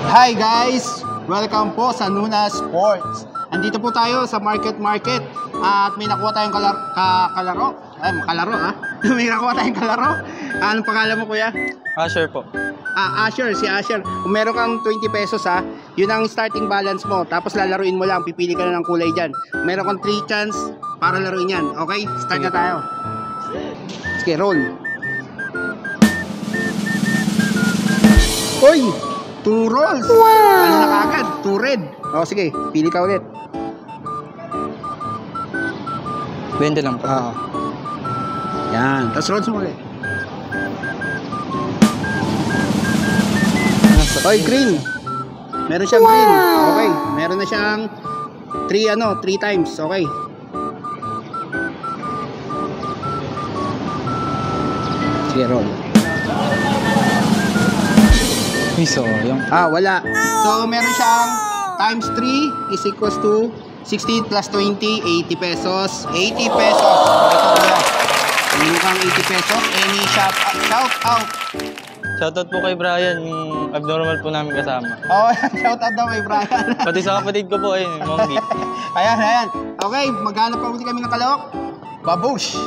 Hi guys! Welcome po sa Nuna Sports. Andito po tayo sa Market at may nakuha tayong kalaro. May nakuha tayong kalaro. Anong pangalan mo, kuya? Asher po. Asher, si Asher. Kung meron kang 20 pesos yun ang starting balance mo. Tapos lalaruin mo lang, pipili ka na ng kulay dyan. Meron kang 3 chance para laruin yan. Okay? Start na tayo. Sige, roll. Uy! 2 rolls. Wow! Ano na kagad? 2 red. O sige, pili ka ulit. 20 lang po. Yan. Tapos rolls mo ulit. Oy, green. Meron siyang green. Okay. Meron na siyang 3 times. Okay. Sige, roll. So, yung... Wala. So, meron siyang times 3 is equals to 60 plus 20, 80 pesos. 80 pesos. Ito kuya. Meron kang 80 pesos. Any shout out. Shoutout po kay Brian, yung abnormal po namin kasama. Shout out daw kay Brian. Pati sa kapatid ko po, Monggi. Ayan. Okay, maghanap pa ulit kami ng kalawak. Babush!